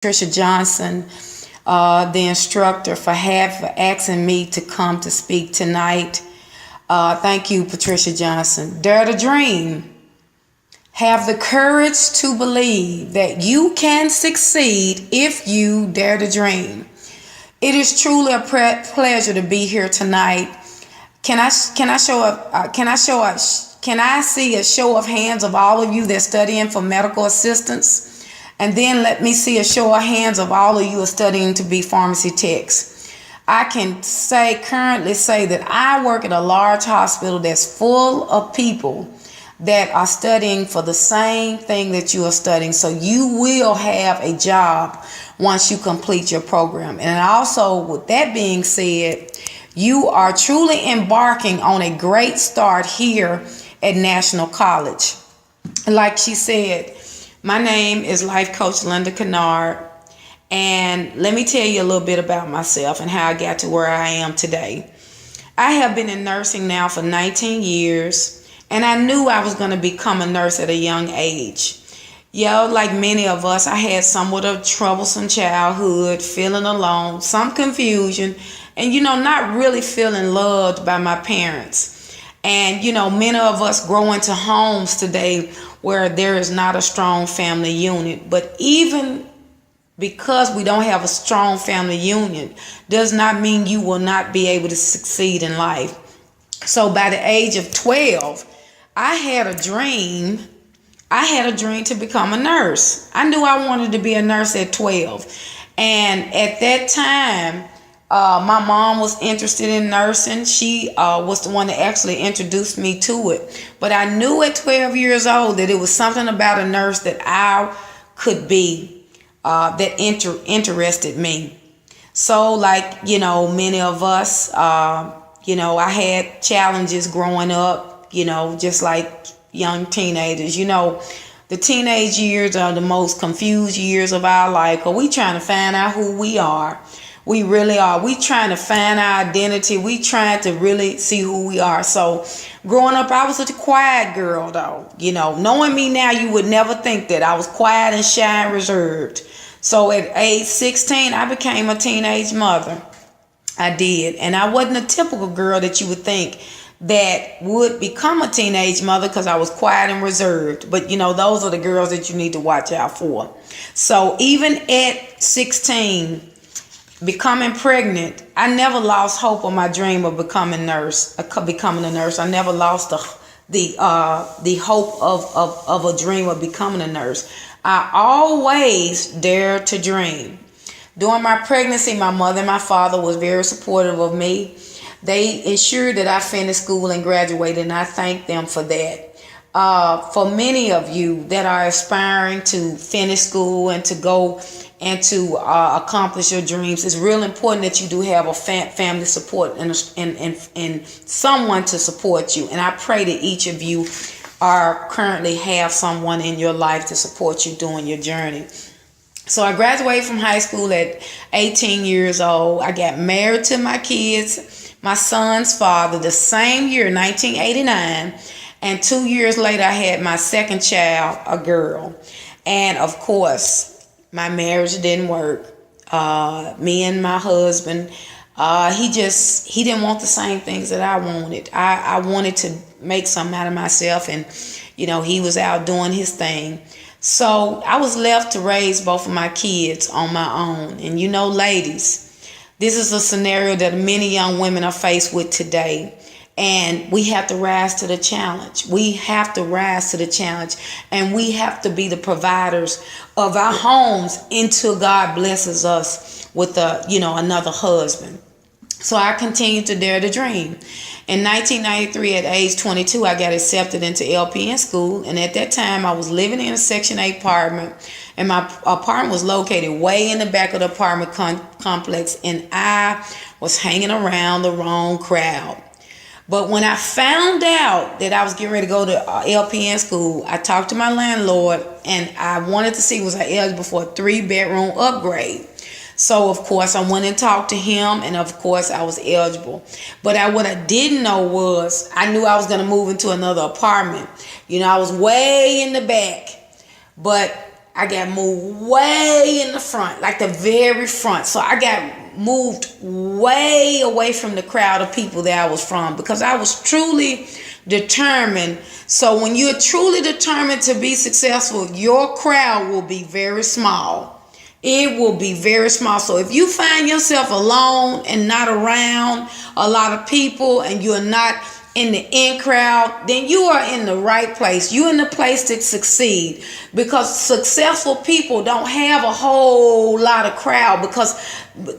Patricia Johnson, the instructor, for asking me to come to speak tonight. Thank you, Patricia Johnson. Dare to dream. Have the courage to believe that you can succeed if you dare to dream. It is truly a pleasure to be here tonight. Can I see a show of hands of all of you that's studying for medical assistants? And then let me see a show of hands of all of you who are studying to be pharmacy techs. I can currently say that I work at a large hospital that's full of people that are studying for the same thing that you are studying. So you will have a job once you complete your program. And also, with that being said, you are truly embarking on a great start here at National College. Like she said, my name is Life Coach Linda Kinnard, and let me tell you a little bit about myself and how I got to where I am today. I have been in nursing now for 19 years, and I knew I was going to become a nurse at a young age. Like many of us, I had somewhat of a troublesome childhood, feeling alone, some confusion, and not really feeling loved by my parents. And many of us grow into homes today where there is not a strong family unit. But even because we don't have a strong family unit does not mean you will not be able to succeed in life. So by the age of 12, I had a dream to become a nurse. I knew I wanted to be a nurse at 12. And at that time, my mom was interested in nursing. She was the one that actually introduced me to it. But I knew at 12 years old that it was something about a nurse that I could be that interested me. So like, many of us, I had challenges growing up, just like young teenagers. The teenage years are the most confused years of our life. Are we trying to find out who we are? We really are. We trying to find our identity. We trying to really see who we are. So growing up, I was such a quiet girl, though. Knowing me now, you would never think that I was quiet and shy and reserved. So at age 16, I became a teenage mother. I did. And I wasn't a typical girl that you would think that would become a teenage mother because I was quiet and reserved. But, those are the girls that you need to watch out for. So even at 16, becoming pregnant, I never lost hope of my dream of becoming a nurse. I never lost the hope of a dream of becoming a nurse. I always dared to dream. During my pregnancy, my mother and my father was very supportive of me. They ensured that I finished school and graduated, and I thank them for that. For many of you that are aspiring to finish school and to go and to accomplish your dreams, it's real important that you do have a family support and someone to support you. And I pray that each of you currently have someone in your life to support you during your journey. So I graduated from high school at 18 years old. I got married to my kids, my son's father, the same year, 1989. And 2 years later, I had my second child, a girl. And of course, my marriage didn't work. Me and my husband, he didn't want the same things that I wanted. I wanted to make something out of myself, and he was out doing his thing. So I was left to raise both of my kids on my own. And ladies, this is a scenario that many young women are faced with today. And we have to rise to the challenge. We have to rise to the challenge. And we have to be the providers of our homes until God blesses us with another husband. So I continued to dare to dream. In 1993, at age 22, I got accepted into LPN school. And at that time, I was living in a Section 8 apartment. And my apartment was located way in the back of the apartment complex. And I was hanging around the wrong crowd. But when I found out that I was getting ready to go to LPN school, I talked to my landlord, and I wanted to see was I eligible for a 3-bedroom upgrade. So, of course, I went and talked to him, and, of course, I was eligible. But what I didn't know was I knew I was going to move into another apartment. I was way in the back, but I got moved way in the front, like the very front. So I got moved way away from the crowd of people that I was from, because I was truly determined. So when you're truly determined to be successful, your crowd will be very small. It will be very small. So if you find yourself alone and not around a lot of people, and you're not in the in crowd, then you are in the right place. You're in the place to succeed, because successful people don't have a whole lot of crowd, because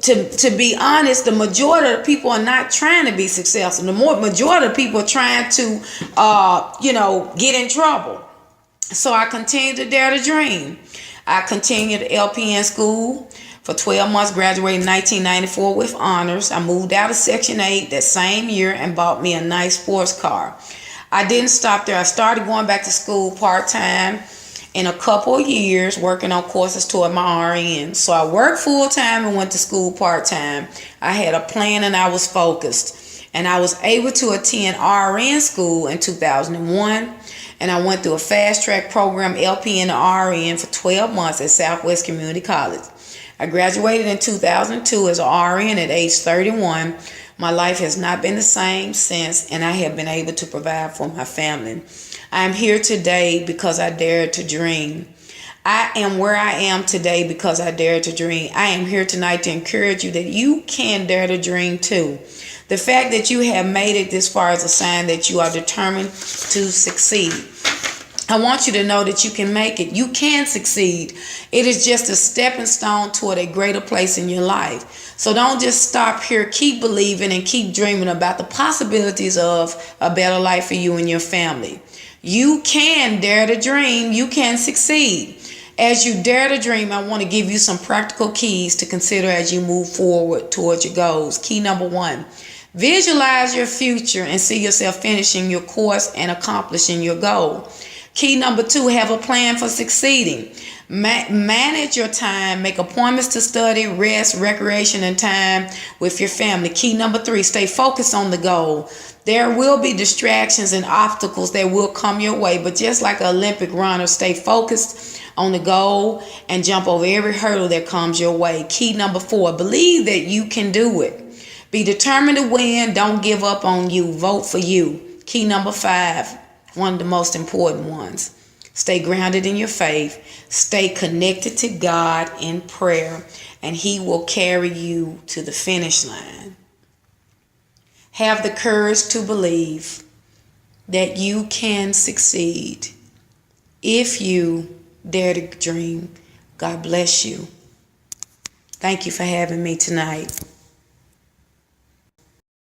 to be honest, the majority of the people are not trying to be successful. The majority of people are trying to get in trouble. So I continue to dare to dream. I continued LPN school for 12 months, graduated in 1994 with honors. I moved out of Section 8 that same year and bought me a nice sports car. I didn't stop there. I started going back to school part-time in a couple of years, working on courses toward my RN. So I worked full-time and went to school part-time. I had a plan and I was focused. And I was able to attend RN school in 2001. And I went through a fast-track program, LPN to RN, for 12 months at Southwest Community College. I graduated in 2002 as an RN at age 31. My life has not been the same since, and I have been able to provide for my family. I am here today because I dared to dream. I am where I am today because I dared to dream. I am here tonight to encourage you that you can dare to dream too. The fact that you have made it this far is a sign that you are determined to succeed. I want you to know that you can make it. You can succeed. It is just a stepping stone toward a greater place in your life. So don't just stop here. Keep believing and keep dreaming about the possibilities of a better life for you and your family. You can dare to dream. You can succeed. As you dare to dream, I want to give you some practical keys to consider as you move forward towards your goals. Key number 1. Visualize your future and see yourself finishing your course and accomplishing your goal. Key number 2, have a plan for succeeding. Manage your time. Make appointments to study, rest, recreation, and time with your family. Key number 3, stay focused on the goal. There will be distractions and obstacles that will come your way, but just like an Olympic runner, stay focused on the goal and jump over every hurdle that comes your way. Key number 4, believe that you can do it. Be determined to win. Don't give up on you. Vote for you. Key number 5, one of the most important ones. Stay grounded in your faith. Stay connected to God in prayer, and He will carry you to the finish line. Have the courage to believe that you can succeed if you dare to dream. God bless you. Thank you for having me tonight.